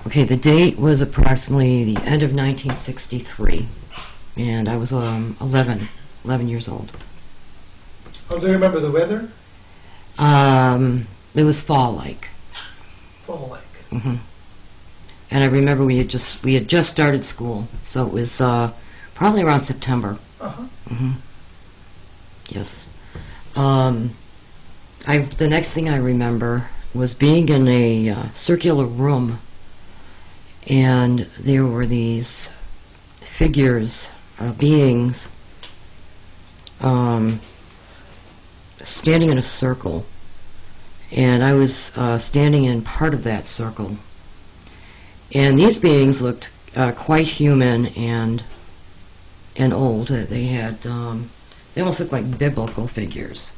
Okay, the date was approximately the end of 1963, and I was 11 years old. Oh, do you remember the weather? It was fall-like. Fall-like. Mm-hmm. And I remember we had just started school, so it was probably around September. Uh-huh. Mm-hmm. Yes. The next thing I remember was being in a circular room, and there were these figures, beings, standing in a circle, and I was standing in part of that circle. And these beings looked quite human and old. They had they almost looked like biblical figures.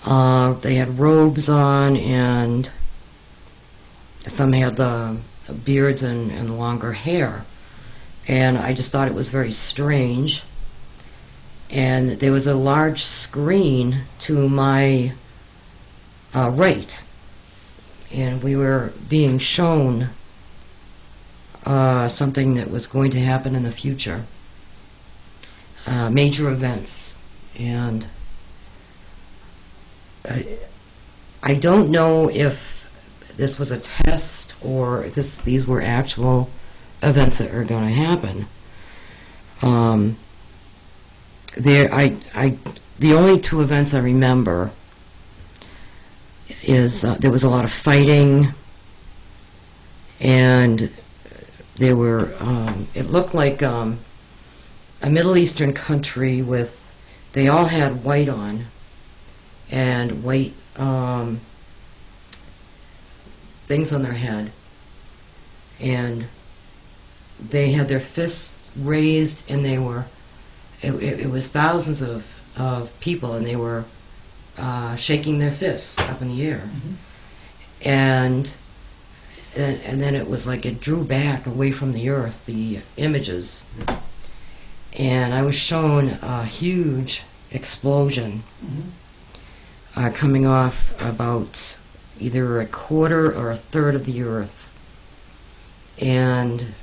They had robes on, and some had the beards and longer hair. And I just thought it was very strange. And there was a large screen to my right, and we were being shown something that was going to happen in the future, major events. And I don't know if this was a test or if these were actual events that are going to happen. The only two events I remember is there was a lot of fighting, and there were it looked like a Middle Eastern country with, they all had white on, and white things on their head, and they had their fists raised, and they were it was thousands of people, and they were shaking their fists up in the air. Mm-hmm. And then it was like it drew back away from the earth, the images. And I was shown a huge explosion coming off about either a quarter or a third of the earth. And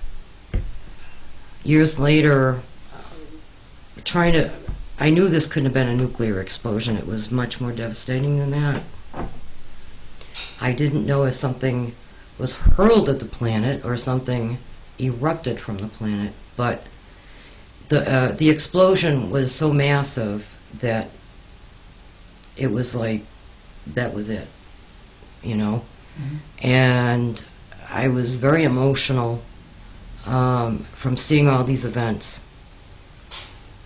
years later, I knew this couldn't have been a nuclear explosion. It was much more devastating than that. I didn't know if something was hurled at the planet or something erupted from the planet, but the explosion was so massive that it was like, that was it, you know? Mm-hmm. And I was very emotional from seeing all these events.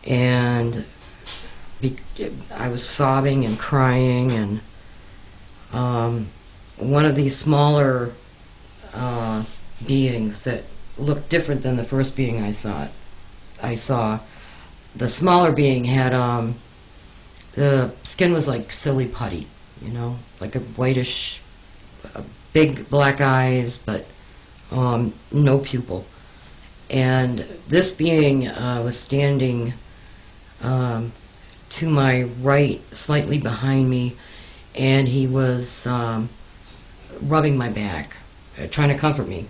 And I was sobbing and crying, and one of these smaller beings that looked different than the first being I saw, the smaller being had the skin was like silly putty, you know, like a whitish, big black eyes, but no pupil. And this being was standing to my right, slightly behind me, and he was rubbing my back, trying to comfort me.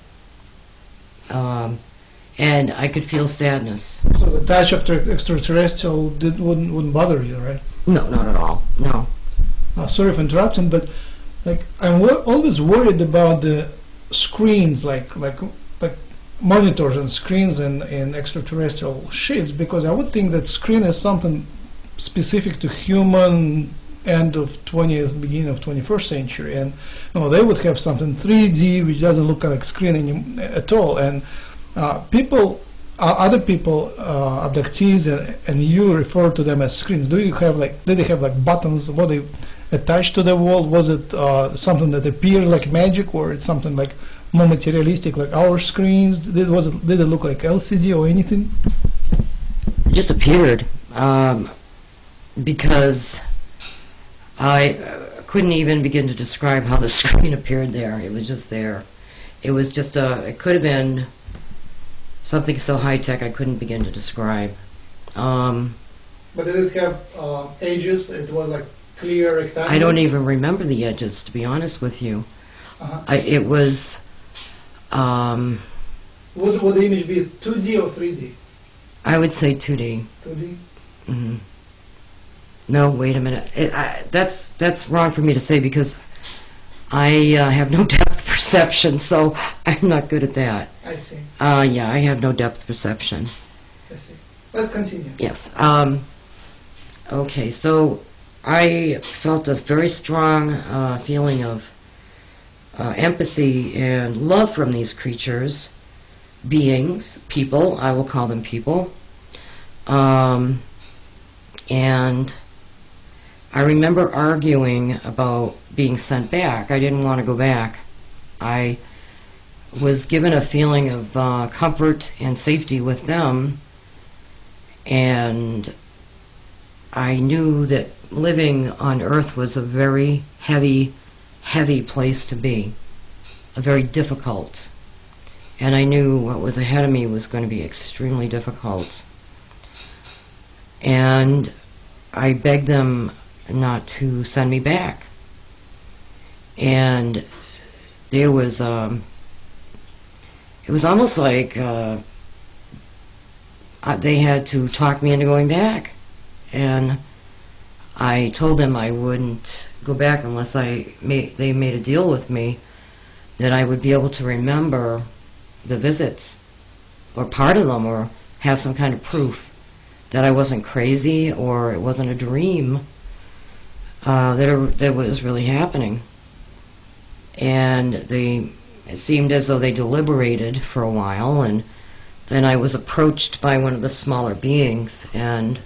And I could feel sadness. So the touch of extraterrestrial wouldn't bother you, right? No, not at all. No. Sorry for interrupting, but like I'm always worried about the screens, like monitors and screens in extraterrestrial ships, because I would think that screen is something specific to human end of 20th, beginning of 21st century, and they would have something 3D which doesn't look like screen at all. And other people, abductees, and you refer to them as screens. Did they have like buttons? Were they attached to the wall? Was it something that appeared like magic, or it's something like more materialistic, like our screens? Did it look like LCD or anything? It just appeared, because I couldn't even begin to describe how the screen appeared there. It was just there. It was just it could have been something so high-tech I couldn't begin to describe. But did it have edges? It was like clear rectangle? I don't even remember the edges, to be honest with you. Uh-huh. It was Would the image be 2D or 3D? I would say 2D. 2D? Mm-hmm. No, wait a minute. That's wrong for me to say because I have no depth perception, so I'm not good at that. I see. Yeah, I have no depth perception. I see. Let's continue. Yes. Okay, so I felt a very strong feeling of empathy and love from these creatures, beings, people. I will call them people. And I remember arguing about being sent back. I didn't want to go back. I was given a feeling of comfort and safety with them, and I knew that living on Earth was a very heavy place to be, a very difficult. And I knew what was ahead of me was going to be extremely difficult. And I begged them not to send me back. And there was, it was almost like they had to talk me into going back. And I told them I wouldn't go back unless they made a deal with me that I would be able to remember the visits, or part of them, or have some kind of proof that I wasn't crazy or it wasn't a dream, that was really happening. And it seemed as though they deliberated for a while, and then I was approached by one of the smaller beings, and